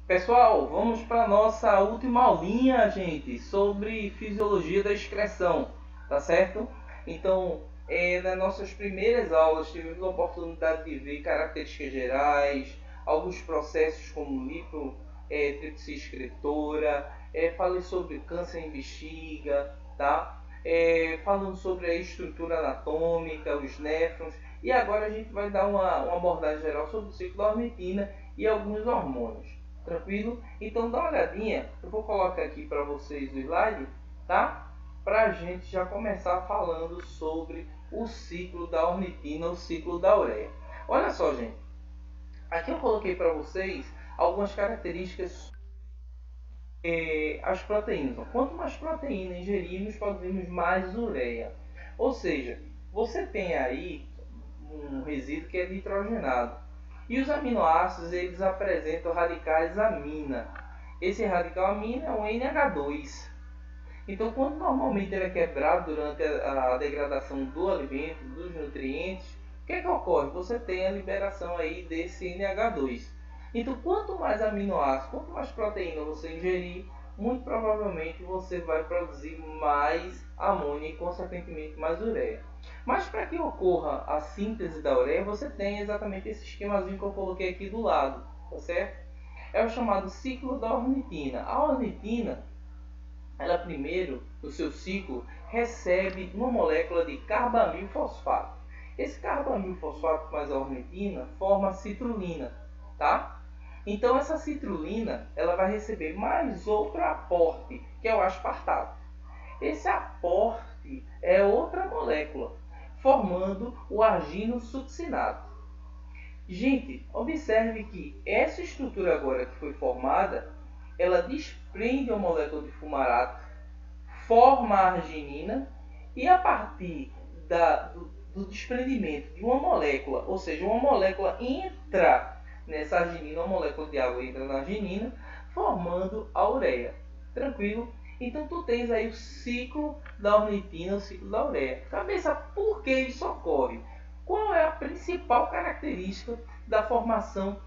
Pessoal, vamos para nossa última aulinha, gente, sobre fisiologia da excreção, tá certo? Então, nas nossas primeiras aulas tivemos a oportunidade de ver características gerais, alguns processos como lipotripsia excretora, falei sobre câncer em bexiga, tá? Falando sobre a estrutura anatômica, os néfrons, e agora a gente vai dar uma abordagem geral sobre o ciclo da ornitina e alguns hormônios. Tranquilo? Então dá uma olhadinha, eu vou colocar aqui para vocês o slide, tá? Para a gente já começar falando sobre o ciclo da ornitina, o ciclo da ureia. Olha só, gente, aqui eu coloquei para vocês algumas características as proteínas. Quanto mais proteína ingerirmos, produzimos mais ureia. Ou seja, você tem aí um resíduo que é nitrogenado. E os aminoácidos, eles apresentam radicais amina. Esse radical amina é um NH2. Então, quando normalmente ele é quebrado durante a degradação do alimento, dos nutrientes, o que é que ocorre? Você tem a liberação aí desse NH2. Então, quanto mais aminoácidos, quanto mais proteína você ingerir, muito provavelmente você vai produzir mais amônia e, consequentemente, mais ureia. Mas para que ocorra a síntese da ureia, você tem exatamente esse esquemazinho que eu coloquei aqui do lado, tá certo? É o chamado ciclo da ornitina. A ornitina, ela primeiro, no seu ciclo, recebe uma molécula de carbamilfosfato. Esse carbamilfosfato mais a ornitina forma a citrulina, tá? Então essa citrulina, ela vai receber mais outro aporte, que é o aspartato. Esse aporte é outra molécula, formando o arginosuccinato. Gente, observe que essa estrutura agora que foi formada, ela desprende a molécula de fumarato, forma a arginina e a partir do desprendimento de uma molécula, ou seja, uma molécula entra nessa arginina, uma molécula de água entra na arginina, formando a ureia. Tranquilo? Então tu tens aí o ciclo da ornitina, o ciclo da ureia. Cabeça, por que isso ocorre? Qual é a principal característica da formação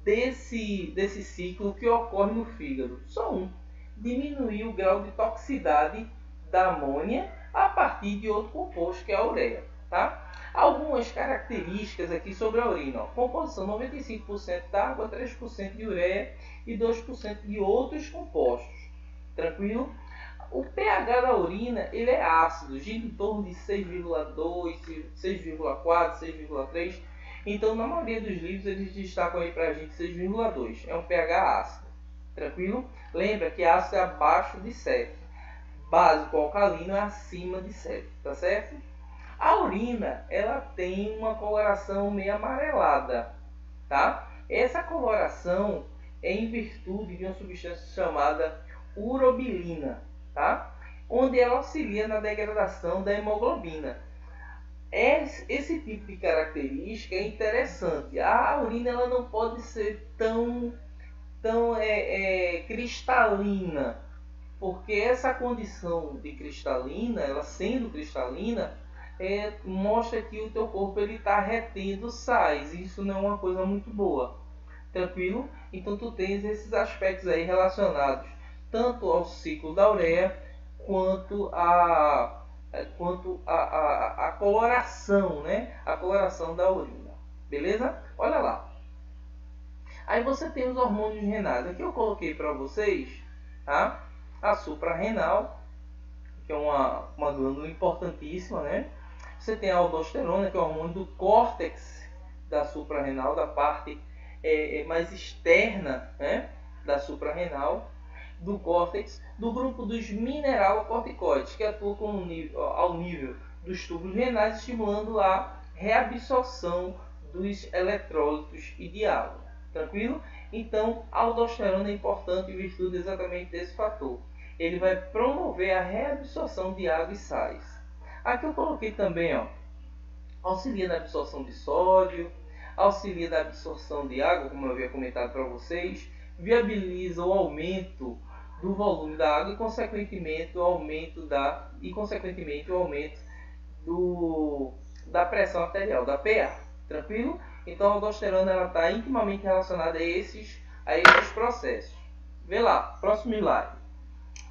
desse ciclo que ocorre no fígado? Só um: diminuir o grau de toxicidade da amônia a partir de outro composto, que é a ureia. Tá? Algumas características aqui sobre a urina. Ó. Composição: 95% d'água, 3% de ureia e 2% de outros compostos. Tranquilo? O pH da urina, ele é ácido, gira em torno de 6,2, 6,4, 6,3. Então, na maioria dos livros, eles destacam aí pra gente 6,2. É um pH ácido. Tranquilo? Lembra que ácido é abaixo de 7. Básico alcalino é acima de 7. Tá certo? A urina, ela tem uma coloração meio amarelada. Tá? Essa coloração é em virtude de uma substância chamada urobilina, tá? Onde ela auxilia na degradação da hemoglobina. Esse tipo de característica é interessante. A urina, ela não pode ser tão cristalina, porque essa condição de cristalina, ela sendo cristalina, mostra que o teu corpo está retendo sais. Isso não é uma coisa muito boa. Tranquilo? Então tu tens esses aspectos aí relacionados tanto ao ciclo da ureia quanto a coloração, né? A coloração da urina. Beleza? Olha lá. Aí você tem os hormônios renais. Aqui eu coloquei para vocês, tá? A suprarrenal, que é uma glândula importantíssima, né? Você tem a aldosterona, que é o hormônio do córtex da suprarrenal, da parte mais externa, né? Da suprarrenal, do córtex, do grupo dos mineralocorticoides, que atuam ao nível dos tubos renais, estimulando a reabsorção dos eletrólitos e de água. Tranquilo? Então, a aldosterona é importante em virtude exatamente desse fator. Ele vai promover a reabsorção de água e sais. Aqui eu coloquei também, ó, auxilia na absorção de sódio, auxilia na absorção de água, como eu havia comentado para vocês, viabiliza o aumento do volume da água e, consequentemente, o aumento da pressão arterial, da PA. Tranquilo? Então, a aldosterona está intimamente relacionada a esses a esses processos. Vê lá, próximo slide.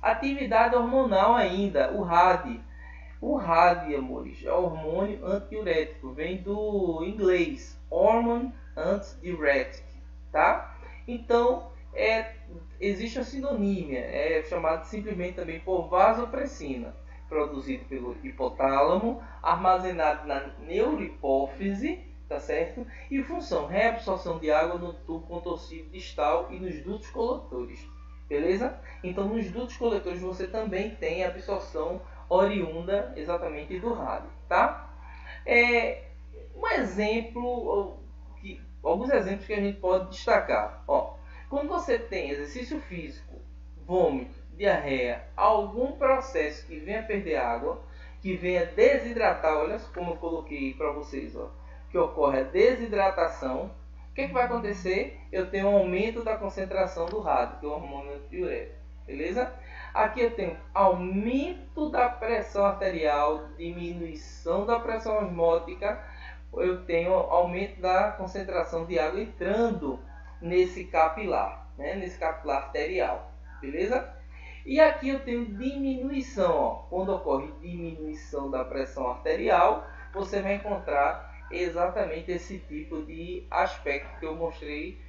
Atividade hormonal ainda, o RAD. O RAD, amores, é hormônio antidiurético, vem do inglês, Hormone Antidiuretic, tá? Então, existe a sinonímia, é chamado simplesmente também por vasopressina, produzido pelo hipotálamo, armazenado na neurohipófise, tá certo? E função, reabsorção de água no tubo contorcido distal e nos dutos coletores, beleza? Então, nos dutos coletores você também tem a absorção oriunda exatamente do rádio, tá? Um exemplo, alguns exemplos que a gente pode destacar. Ó, quando você tem exercício físico, vômito, diarreia, algum processo que venha perder água, que venha desidratar, olha como eu coloquei para vocês, ó, que ocorre a desidratação, o que vai acontecer? Eu tenho um aumento da concentração do rádio, que é o hormônio antidiurético, beleza? Aqui eu tenho aumento da pressão arterial, diminuição da pressão osmótica, eu tenho aumento da concentração de água entrando nesse capilar, né? Nesse capilar arterial, beleza? E aqui eu tenho diminuição, ó. Quando ocorre diminuição da pressão arterial, você vai encontrar exatamente esse tipo de aspecto que eu mostrei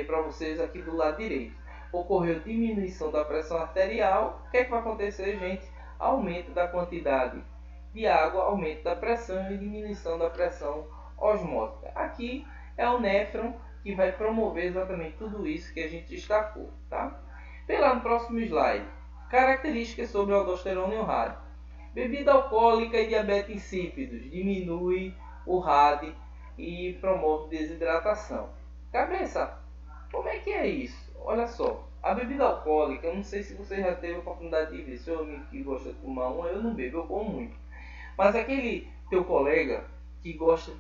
para vocês aqui do lado direito. Ocorreu diminuição da pressão arterial, o que vai acontecer, gente? Aumento da quantidade de água, aumento da pressão e diminuição da pressão osmótica. Aqui é o néfron que vai promover exatamente tudo isso que a gente destacou, tá? Vê lá no próximo slide. Características sobre a aldosterona e o RAD. Bebida alcoólica e diabetes insípidos diminui o RAD e promove desidratação. Cabeça, como é que é isso? Olha só, a bebida alcoólica, eu não sei se você já teve a oportunidade de ver, se eu que gosta de tomar uma, eu não bebo, eu como muito. Mas aquele teu colega que gosta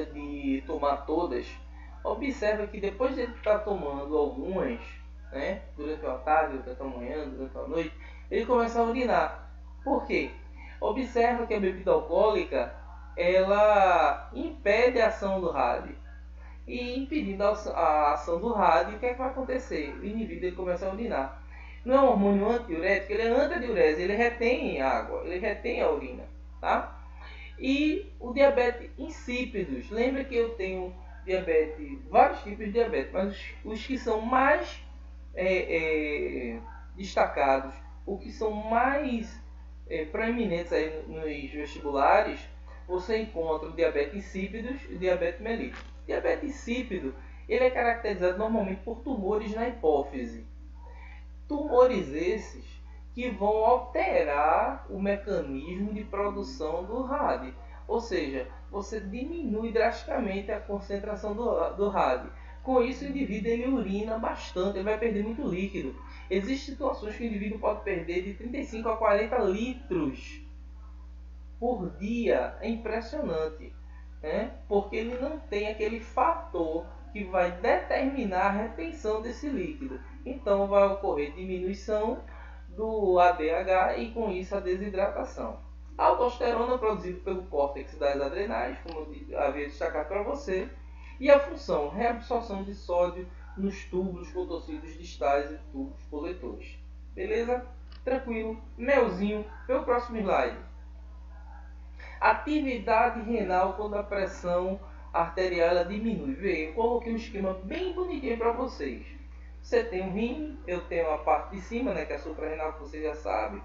de tomar todas, observa que depois de ele estar tomando algumas, né, durante a tarde, durante a manhã, durante a noite, ele começa a urinar. Por quê? Observa que a bebida alcoólica ela impede a ação do RAD. E impedindo a ação do RAD, o que é que vai acontecer? O indivíduo ele começa a urinar. Não é um hormônio antidiurético, ele é antidiurese, ele retém água, ele retém a urina, tá? E o diabetes insípidos. Lembra que eu tenho diabetes, vários tipos de diabetes, mas os que são mais destacados, os que são mais proeminentes aí nos vestibulares, você encontra o diabetes insípidos e o diabetes mellitus. O diabetes insípido ele é caracterizado normalmente por tumores na hipófise. Tumores esses que vão alterar o mecanismo de produção do RAD. Ou seja, você diminui drasticamente a concentração do RAD. Com isso, o indivíduo ele urina bastante, ele vai perder muito líquido. Existem situações que o indivíduo pode perder de 35 a 40 litros por dia. É impressionante, né? Porque ele não tem aquele fator que vai determinar a retenção desse líquido. Então vai ocorrer diminuição do ADH e com isso a desidratação. A aldosterona é produzida pelo córtex das adrenais, como eu havia destacado para você, e a função reabsorção de sódio nos tubos contorcidos distais e tubos coletores. Beleza? Tranquilo? Melzinho, pelo próximo slide. Atividade renal quando a pressão arterial ela diminui. Vê, eu coloquei um esquema bem bonitinho para vocês. Você tem um rim, eu tenho a parte de cima, né, que é a suprarrenal, que você já sabe.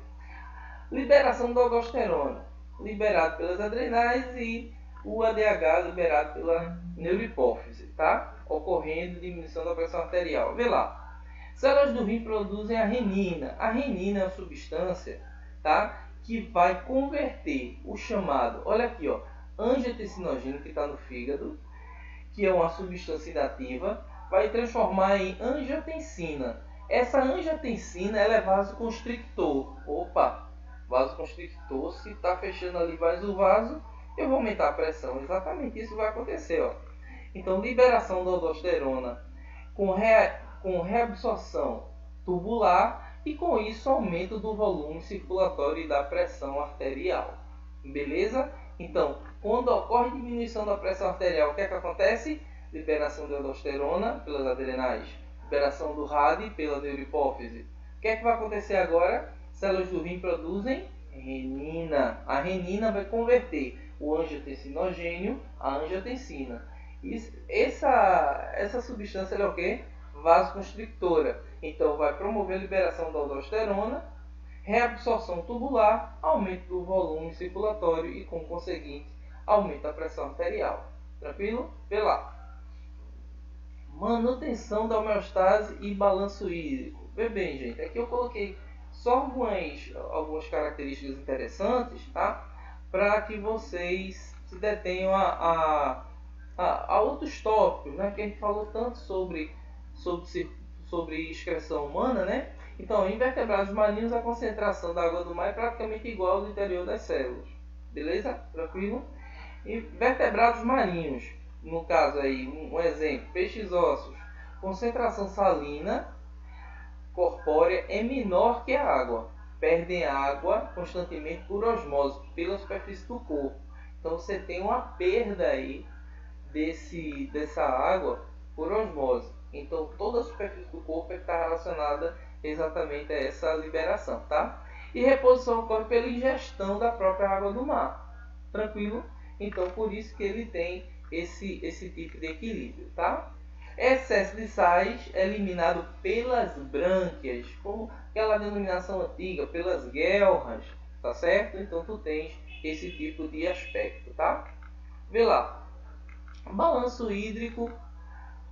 Liberação da aldosterona, liberado pelas adrenais, e o ADH liberado pela neurohipófise, tá? Ocorrendo diminuição da pressão arterial. Vê lá. Células do rim produzem a renina. A renina é uma substância, tá, que vai converter o chamado, olha aqui, ó, angiotensinogênio que está no fígado, que é uma substância inativa, vai transformar em angiotensina. Essa angiotensina ela é vasoconstrictor. Opa, vasoconstrictor, se está fechando ali mais o vaso, eu vou aumentar a pressão. Exatamente isso vai acontecer, ó. Então, liberação da aldosterona com reabsorção tubular e com isso aumento do volume circulatório e da pressão arterial. Beleza? Então, quando ocorre diminuição da pressão arterial, o que é que acontece? liberação de aldosterona pelas adrenais, liberação do RAD pela neurohipófise. O que é que vai acontecer agora? Células do rim produzem renina. A renina vai converter o angiotensinogênio a angiotensina. Essa substância é o que? Vasoconstrictora. Então vai promover a liberação da aldosterona, reabsorção tubular, aumento do volume circulatório e, com conseguinte, aumento da pressão arterial. Tranquilo? Vê lá. Manutenção da homeostase e balanço hídrico. Vê bem, gente. Aqui eu coloquei só algumas características interessantes, tá? Para que vocês se detenham a outros tópicos, né? Que a gente falou tanto sobre excreção humana, né? Então, em vertebrados marinhos, a concentração da água do mar é praticamente igual ao do interior das células. Beleza? Tranquilo? E vertebrados marinhos, no caso aí, um exemplo, peixes ossos, concentração salina corpórea é menor que a água. Perdem água constantemente por osmose, pela superfície do corpo. Então você tem uma perda aí dessa água por osmose. Então toda a superfície do corpo está relacionada exatamente a essa liberação, tá? E reposição ocorre pela ingestão da própria água do mar. Tranquilo? Então por isso que ele tem esse tipo de equilíbrio, tá? Excesso de sais é eliminado pelas brânquias, como aquela denominação antiga, pelas guelras, tá certo? Então tu tens esse tipo de aspecto, tá? Vê lá. Balanço hídrico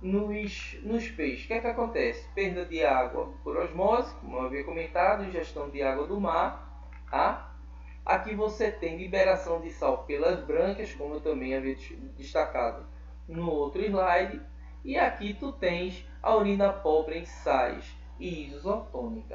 nos peixes. O que é que acontece? Perda de água por osmose, como eu havia comentado, ingestão de água do mar, tá? Aqui você tem liberação de sal pelas brânquias, como eu também havia destacado no outro slide. E aqui tu tens a urina pobre em sais e isotônica.